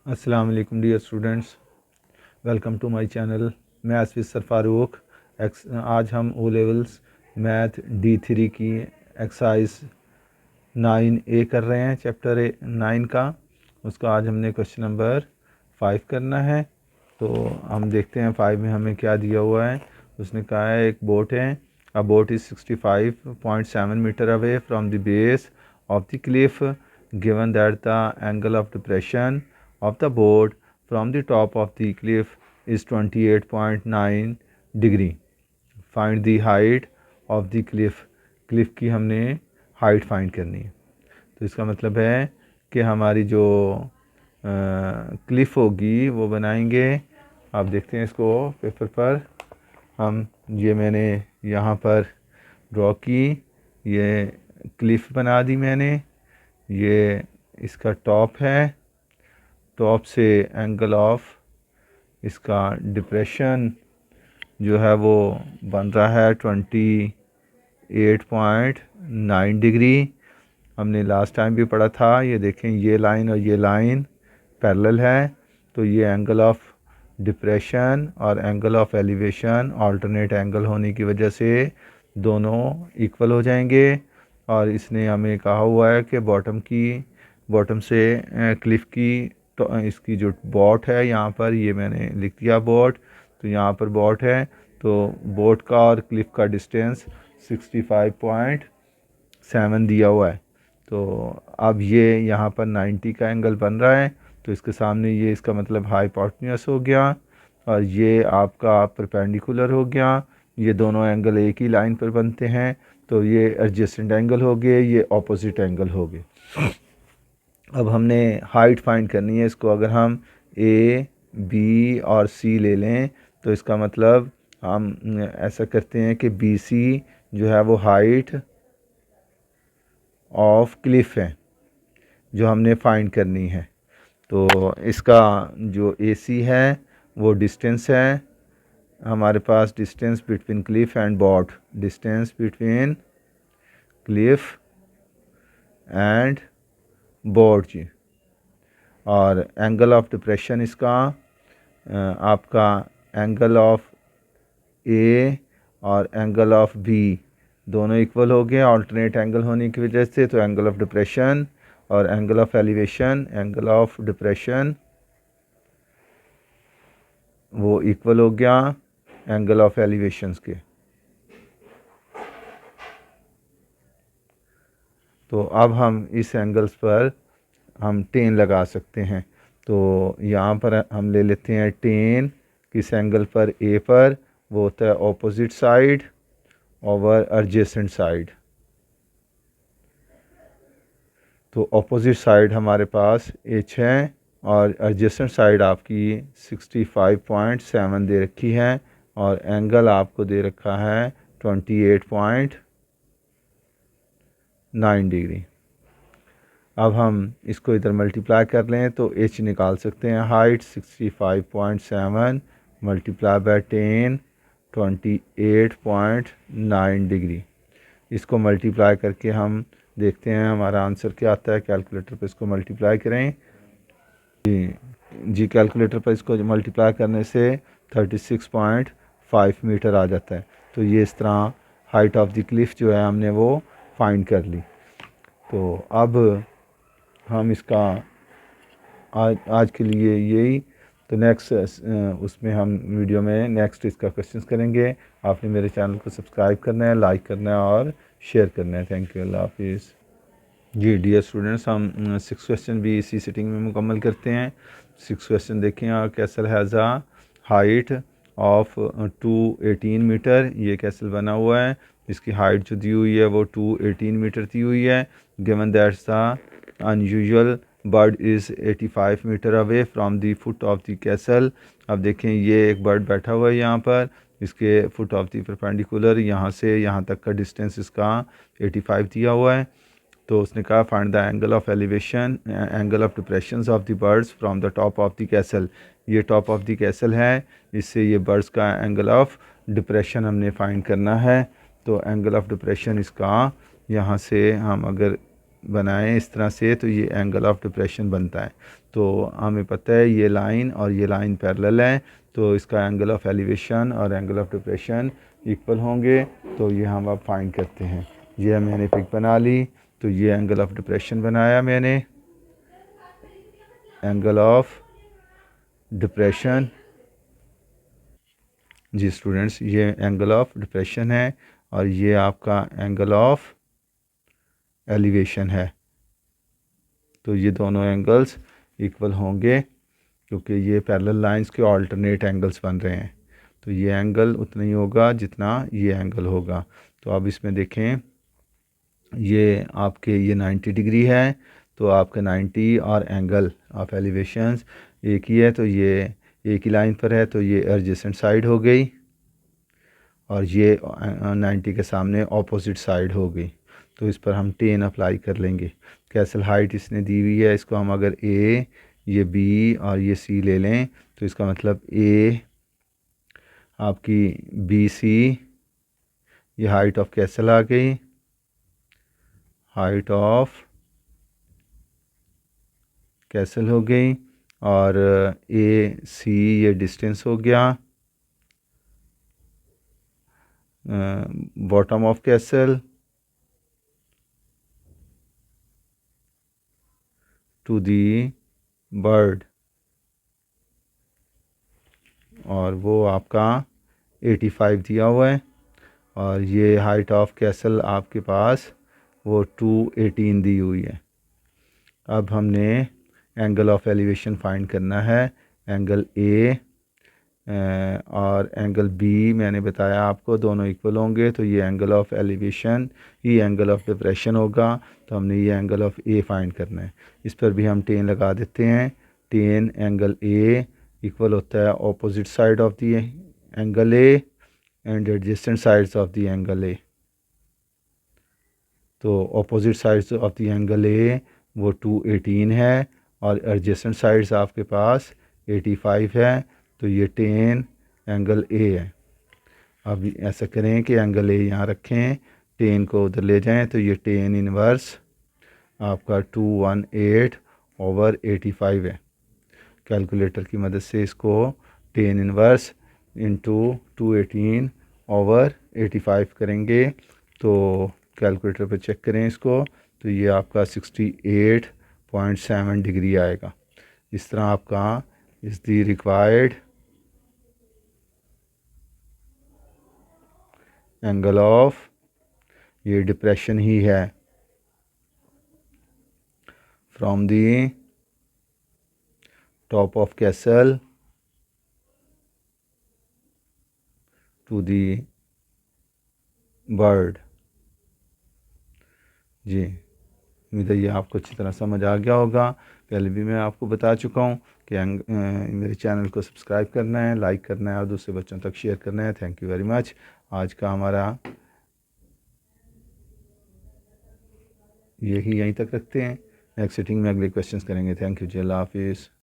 अस्सलाम वालेकुम dear students, welcome to my channel. मैं आसफ़ सर फ़ारूक। आज हम ओ लेवल्स मैथ D3 की एक्सरसाइज 9A कर रहे हैं, चैप्टर 9 का। उसका आज हमने क्वेश्चन नंबर 5 करना है। तो हम देखते हैं 5 में हमें क्या दिया हुआ है। उसने कहा है एक बोट है, a boat is 65.7 metre away from the base of the cliff, given that the angle of depression of the boat from the top of the cliff is 28.9 degree. Find the height of the cliff. cliff की हमने height find करनी है। तो इसका मतलब है कि हमारी जो क्लिफ होगी वो बनाएंगे। आप देखते हैं इसको पेपर पर। हम ये मैंने यहाँ पर ड्रॉ की, ये क्लिफ बना दी मैंने। ये इसका टॉप है, टॉप से एंगल ऑफ इसका डिप्रेशन जो है वो बन रहा है 28.9 डिग्री। हमने लास्ट टाइम भी पढ़ा था। ये देखें, ये लाइन और ये लाइन पैरेलल है, तो ये एंगल ऑफ डिप्रेशन और angle of elevation alternate angle होने की वजह से दोनों इक्वल हो जाएंगे। और इसने हमें कहा हुआ है कि बॉटम से क्लिफ की, तो इसकी जो बॉट है यहाँ पर, ये मैंने लिख दिया बॉट, तो यहाँ पर बॉट है, तो बोट का और क्लिफ का डिस्टेंस 65.7 दिया हुआ है। तो अब ये यहाँ पर 90 का एंगल बन रहा है, तो इसके सामने ये इसका मतलब हाइपोटेन्यूस हो गया और ये आपका परपेंडिकुलर हो गया। ये दोनों एंगल एक ही लाइन पर बनते हैं, तो ये एडजेसेंट एंगल हो गए, ये ऑपोजिट एंगल हो गए। अब हमने हाइट फाइंड करनी है। इसको अगर हम A, B और C ले लें तो इसका मतलब हम ऐसा करते हैं कि BC जो है वो हाइट ऑफ क्लिफ है जो हमने फाइंड करनी है। तो इसका जो AC है वो डिस्टेंस है हमारे पास, distance between cliff and boat, distance between cliff and boat जी। और एंगल ऑफ डिप्रेशन इसका आपका एंगल ऑफ A और एंगल ऑफ B दोनों इक्वल हो गए अल्टरनेट एंगल होने की वजह से। तो एंगल ऑफ डिप्रेशन और angle of elevation, angle of depression वो इक्वल हो गया एंगल ऑफ एलिवेशंस के। तो अब हम इस एंगल्स पर हम टेन लगा सकते हैं। तो यहाँ पर हम ले लेते हैं टेन किस एंगल पर, A पर, वो होता है opposite side over adjacent side. तो ऑपोजिट साइड हमारे पास H है और एडजेसेंट साइड आपकी 65.7 दे रखी है और एंगल आपको दे रखा है 28.9 डिग्री। अब हम इसको इधर मल्टीप्लाई कर लें तो H निकाल सकते हैं। Height 65.7 multiply by 10, 28.9 degree. इसको मल्टीप्लाई करके हम देखते हैं हमारा आंसर क्या आता है। कैलकुलेटर पर इसको मल्टीप्लाई करें जी कैलकुलेटर पर इसको मल्टीप्लाई करने से 36.5 मीटर आ जाता है। तो ये इस तरह हाइट ऑफ द क्लिफ जो है हमने वो फाइंड कर ली। तो अब हम इसका आज के लिए यही। तो नेक्स्ट उसमें हम वीडियो में नेक्स्ट इसका क्वेश्चंस करेंगे। आपने मेरे चैनल को सब्सक्राइब करना है, लाइक करना है और शेयर करना है। थैंक यू, अल्लाह हाफिज़। जी डियर स्टूडेंट्स, हम 6 क्वेश्चन भी इसी सिटिंग में मुकम्मल करते हैं। 6 क्वेश्चन देखें। Castle has a height of 218 metre. ये कैसल बना हुआ है, इसकी हाइट जो दी हुई है वो 218 मीटर दी हुई है। Given that's the unusual bird is 85 metre away from the foot of the castle. अब देखें, ये एक बर्ड बैठा हुआ है यहाँ पर, इसके फुट ऑफ द परपेंडिकुलर यहाँ से यहाँ तक का डिस्टेंस इसका 85 दिया हुआ है। तो उसने कहा find the angle of elevation, angle of depression of the birds from the top of the castle. ये टॉप ऑफ द कैसल है, इससे ये बर्ड्स का एंगल ऑफ डिप्रेशन हमने फाइंड करना है। तो एंगल ऑफ डिप्रेशन इसका यहाँ से हम अगर बनाएं इस तरह से तो ये एंगल ऑफ डिप्रेशन बनता है। तो हमें पता है ये लाइन और ये लाइन पैरेलल है, तो इसका एंगल ऑफ एलिवेशन और एंगल ऑफ डिप्रेशन इक्वल होंगे। तो ये हम अब फाइंड करते हैं। ये मैंने पिक बना ली, तो ये एंगल ऑफ डिप्रेशन बनाया मैंने, एंगल ऑफ डिप्रेशन। जी स्टूडेंट्स, ये एंगल ऑफ डिप्रेशन है और ये आपका एंगल ऑफ एलिवेशन है। तो ये दोनों एंगल्स इक्वल होंगे क्योंकि ये पैरेलल लाइंस के अल्टरनेट एंगल्स बन रहे हैं। तो ये एंगल उतना ही होगा जितना ये एंगल होगा। तो अब इसमें देखें, ये आपके ये 90 डिग्री है, तो आपका 90 और एंगल ऑफ एलिवेशंस एक ही है, तो ये एक ही लाइन पर है, तो ये एडजेसेंट साइड हो गई और ये 90 के सामने ऑपोजिट साइड हो गई। तो इस पर हम 10 अप्लाई कर लेंगे। कैसल हाइट इसने दी हुई है, इसको हम अगर ए, ये बी और ये सी ले लें तो इसका मतलब ए आपकी बी सी, ये हाइट ऑफ कैसल आ गई, हाइट ऑफ कैसल हो गई, और ए सी ये डिस्टेंस हो गया, bottom of castle to the bird, और वो आपका 85 दिया हुआ है, और ये हाइट ऑफ कैसल आपके पास वो 218 दी हुई है। अब हमने एंगल ऑफ एलिवेशन फाइंड करना है। एंगल ए और एंगल बी मैंने बताया आपको दोनों इक्वल होंगे, तो ये angle of elevation he angle of depression होगा। तो हमने ये एंगल ऑफ ए फाइंड करना है। इस पर भी हम 10 लगा देते हैं। 10 एंगल ए इक्वल होता है opposite side of the angle A and adjacent sides of the angle A. तो opposite sides of the angle A वो 218 है और एडजेसेंट साइड्स आपके पास 85 है, तो ये 10 एंगल ए है। अब ऐसा करें कि एंगल ए यहाँ रखें, 10 को उधर ले जाएं, तो ये 10 इनवर्स आपका 218/85 है। कैलकुलेटर की मदद से इसको 10 इनवर्स इंटू 218/85 करेंगे, तो कैलकुलेटर पर चेक करें इसको, तो ये आपका 68.7 डिग्री आएगा। इस तरह आपका इस दी रिक्वायर्ड एंगल ऑफ, ये डिप्रेशन ही है, from the top of castle to the bird. जी उम्मीद है ये आपको अच्छी तरह समझ आ गया होगा। पहले भी मैं आपको बता चुका हूँ कि मेरे चैनल को सब्सक्राइब करना है, लाइक करना है और दूसरे बच्चों तक शेयर करना है। Thank you very much. आज का हमारा यही यहीं तक रखते हैं। नेक्स्ट सीटिंग में अगले क्वेश्चंस करेंगे। थैंक यू जी, अल्लाह हाफिज़।